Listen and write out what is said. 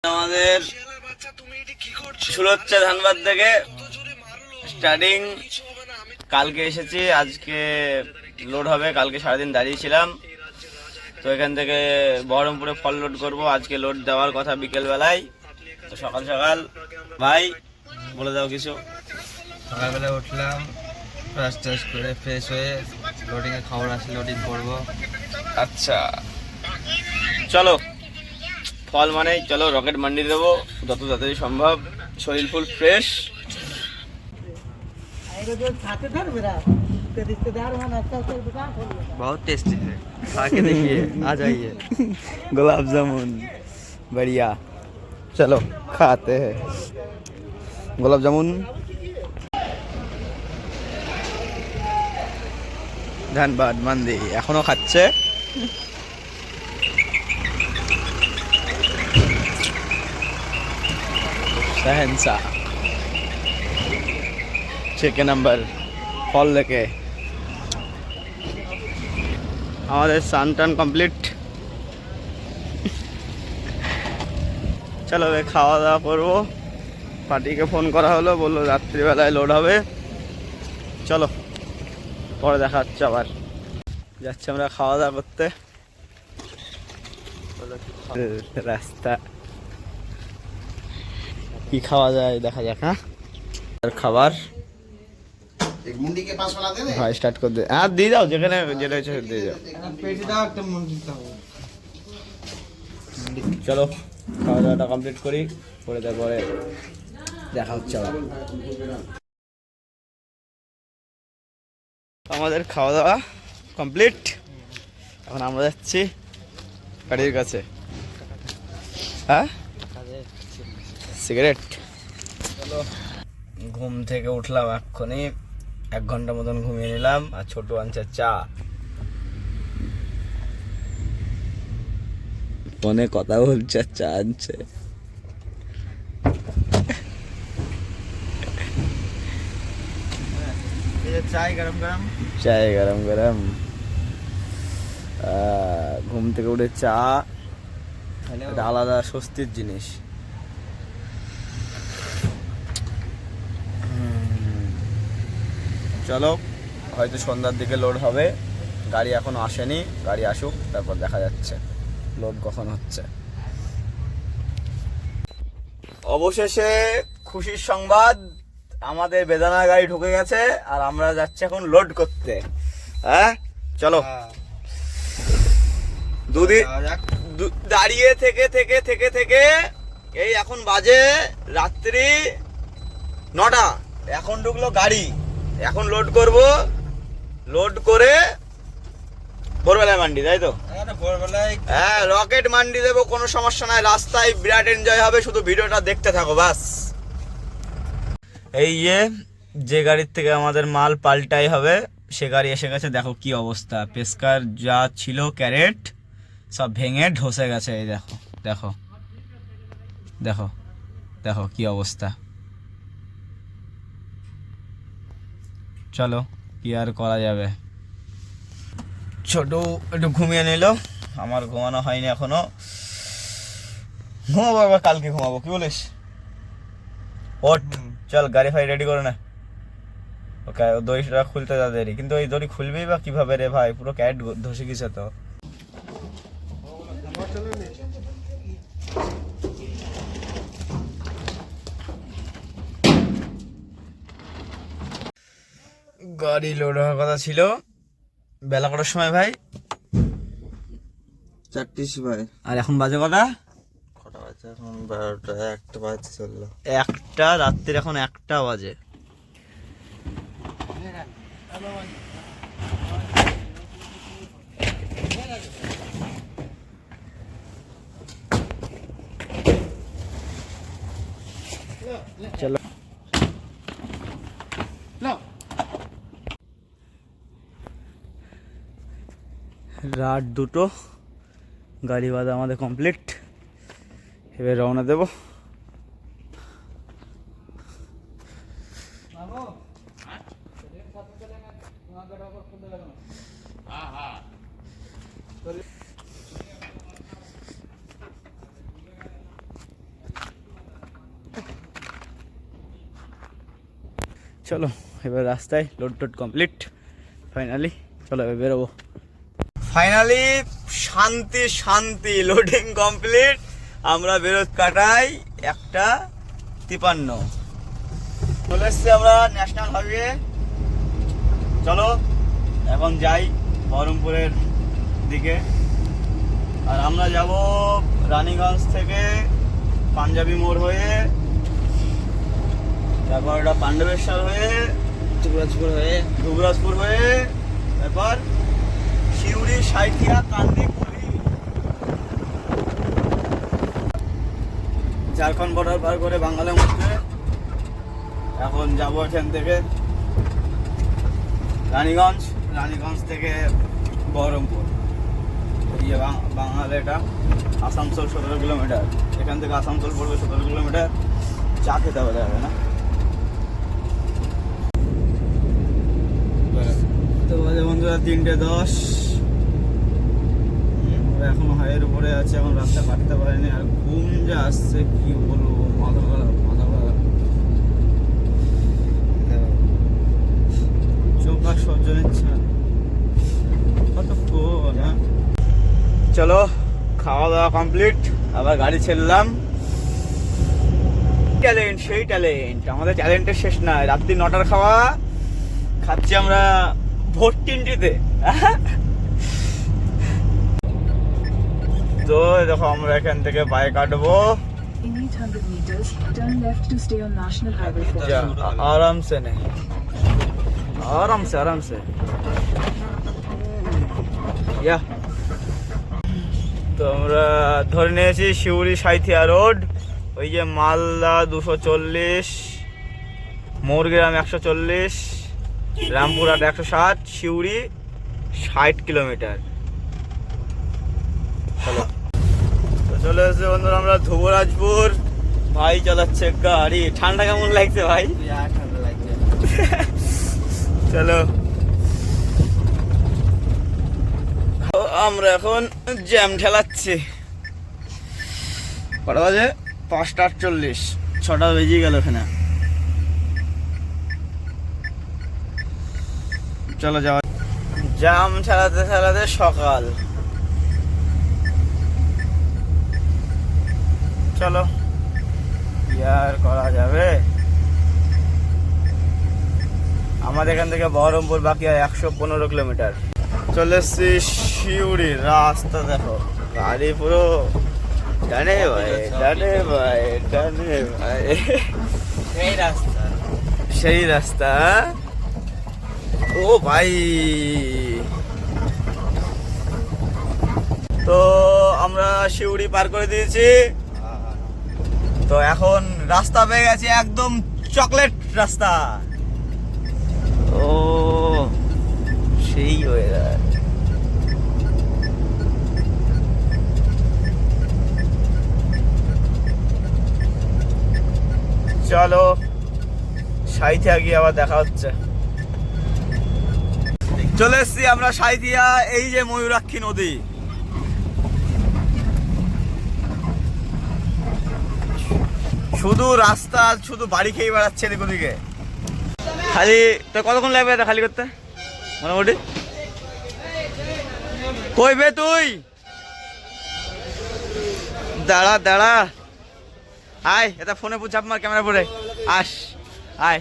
আমাদের শুরু হচ্ছে ধানবাদ থেকে স্টার্টিং। কালকে এসেছি, আজকে লোড হবে। কালকে সারাদিন দাঁড়িয়েছিলাম, তো এখান থেকে বহরমপুরে ফল লোড করব। আজকে লোড দেওয়ার কথা বিকেল বেলায়। তো সকাল সকাল ভাই বলে দাও কিছু। সকালবেলা উঠলাম, ব্রাশ টাশ করে ফ্রেশ হয়ে লোডিংয়ের খবর আসলে লোডিং করবো। আচ্ছা চলো, ফল মানে চলো রকেট মান্ডি দেবো যত তাড়াতাড়ি সম্ভব। শরীর ফুল ফ্রেশ। बहुत टेस्टी है, खा के देखिए, आ जाइए। गुलाब जामुन बढ़िया, चलो खाते हैं गुलाब जामुन। ধানবাদ মান্দি এখনো খাচ্ছে। शहंशाह 6 के नंबर फल लेके আমাদের স্নান টান কমপ্লিট। চলো খাওয়া দাওয়া করবো। পার্টিকে ফোন করা হলো, বললো রাত্রিবেলায় লোড হবে। চলো পরে দেখা হচ্ছে। আবার যাচ্ছি আমরা খাওয়া দাওয়া করতে। রাস্তা কি খাওয়া যায় দেখা যাক। হ্যাঁ খাবার ভাই স্টার্ট করে দে। হ্যাঁ দিয়ে দাও, যেখানে যেটা হচ্ছে দিয়ে দাও। চলো খাওয়া দাওয়াটা কমপ্লিট করি, করে তারপরে দেখা হচ্ছে আবার। আমাদের খাওয়া দাওয়া কমপ্লিট, এখন আমরা যাচ্ছি গাড়ির কাছে। হ্যাঁ সিগারেট। চলো ঘুম থেকে উঠলাম এক্ষুনি, 1 ঘন্টা মতন ঘুমিয়ে নিলাম। আর ছোট আনছে চা। ফোনে কথা বলছে, চা আনছে। চাই গরম গরম, চাই গরম গরম। ঘুম থেকে উঠে চা এটা আলাদা স্বস্তির জিনিস। চলো হয়তো সন্ধ্যার দিকে লোড হবে। গাড়ি এখনো আসেনি, গাড়ি আসুক তারপর দেখা যাচ্ছে লোড কখন হচ্ছে। অবশেষে খুশির সংবাদ, আমাদের বেদানা গাড়ি ঢুকে গেছে আর আমরা যাচ্ছি এখন লোড করতে। হ্যাঁ চলো। দুদিন দাঁড়িয়ে থেকে থেকে থেকে থেকে এই এখন বাজে রাত্রি 9টা। এখন ঢুকলো গাড়ি, এখন লোড করব। লোড করে ভোরবেলায় মান্ডি, তাই তো? হ্যাঁ রকেট মান্ডি দেবো, কোনো সমস্যা নাই। রাস্তায় বিরাট এনজয় হবে, শুধু ভিডিওটা দেখতে থাকো বাস। এই যে গাড়ির থেকে আমাদের মাল পাল্টাই হবে সে গাড়ি এসে গেছে। দেখো কি অবস্থা, পেস্কার যা ছিল ক্যারেট সব ভেঙে ঢসে গেছে। এই দেখো দেখো দেখো দেখো কি অবস্থা। চলো কি আর করা যাবে। ছোট একটু ঘুমিয়ে নিল, আমার ঘুমানো হয়নি এখনো। ঘুমাবো এবার, কালকে ঘুমাবো, কি বলিস? ওঠ চল গাড়ি ফাড়ি রেডি করে না। ওকে দড়িটা খুলতে যা দেরি, কিন্তু ওই দড়ি খুলবেই বা কিভাবে রে ভাই, পুরো ক্যাট ধসে গেছে তো। গাড়ি লোড হওয়ার কথা ছিল বেলা কটার সময় ভাই? 4টিস ভাই। আর এখন বাজে কটা? কটা বাজে এখন? 12টা, 1টা বাজে চললো। 1টা রাত্রির, এখন 1টা বাজে। চলো রাত 2টো, গাড়ি বাঁধা আমাদের কমপ্লিট। এবার রওনা দেবো। চলো এবার রাস্তায় লোড টোড কমপ্লিট ফাইনালি। চলো এবার বেরোবো ফাইনালি। শান্তি শান্তি, লোডিং কমপ্লিট। আমরা বেরোত কাটাই 1:53। চলে এসছি আমরা ন্যাশনাল হাইওয়ে। চলো এখন যাই বহরমপুরের দিকে। আর আমরা যাব রানীগঞ্জ থেকে পাঞ্জাবি মোড় হয়ে, তারপর ওটা পাণ্ডবেশ্বর হয়ে, দুবরাজপুর হয়ে, তারপর শিউড়ি, সাঁইথিয়া, কান্দিকুলি, ঝাড়খণ্ড বর্ডার পার করে বাঙালির মধ্যে এখন যাব এখান থেকে রানীগঞ্জ, রানীগঞ্জ থেকে বহরমপুর। ইয়ে বাঙালি, এটা আসানসোল 17 কিলোমিটার। এখান থেকে আসানসোল পড়বে 17 কিলোমিটার। চা খেতে হবে না? তো বাজে বন্ধুরা 3:10। এখন হাইয়ের উপরে আছে, এখন রাস্তা কাটতে পারিনি। আর ঘুম যে আসছে কি বলবো, মাথা খারাপ। চোখ আর সহ্য নিচ্ছে না। চলো খাওয়া দাওয়া কমপ্লিট, আবার গাড়ি ছেড়লাম। ট্যালেন্ট, সেই ট্যালেন্ট। আমাদের ট্যালেন্টের শেষ নাই। রাত্রি 9টার খাওয়া খাচ্ছি আমরা ভোর 3টিতে। তো দেখো আমরা এখান থেকে বাইক কাটবো। আরামসে নে, আরামসে। তো আমরা ধরে নিয়েছি শিউড়ি সাঁইথিয়া রোড। ওই যে মালদা 240, মোরগ্রাম 140, রামপুরহাট 160, শিউড়ি 60 কিলোমিটার। চলো তো চলে এসেছি বন্ধুরা আমরা ধুবরাজপুর। ভাই চালাচ্ছে গাড়ি। ঠান্ডা কেমন লাগছে ভাই? ঠান্ডা লাগছে। চলো আমরা এখন জ্যাম ঠেলাচ্ছি। কটা বাজে? 5:48। 6টা বেজে গেল এখানে। চলো যাওয়া। জ্যাম ঠেলাতে ঠেলাতে সকাল। চলো আর করা যাবে। আমাদের এখান থেকে বহরমপুর বাকি হয় 115 কিলোমিটার। চলে এসছি শিউড়ি। রাস্তা দেখো, গাড়ি পুরো ডানে ভাই, ডানে ভাই, ডানে ভাই। সেই রাস্তা। ও ভাই, তো আমরা শিউড়ি পার করে দিয়েছি। তো এখন রাস্তা পেয়ে গেছে একদম চকলেট রাস্তা। ও সেই হয়ে যায়। চলো সাঁইথিয়া গিয়ে আবার দেখা হচ্ছে। চলে এসছি আমরা সাঁইথিয়া। এই যে ময়ূরাক্ষী নদী। শুধু রাস্তা, শুধু বাড়ি খেয়ে বেড়াচ্ছে এদিক ওদিকে। খালি তো কতক্ষণ লাগবে এটা খালি করতে মোটামুটি? কই বে তুই? দাঁড়া আয়, এটা ফোনে চাপ মার, ক্যামেরা পরে আস, আয়।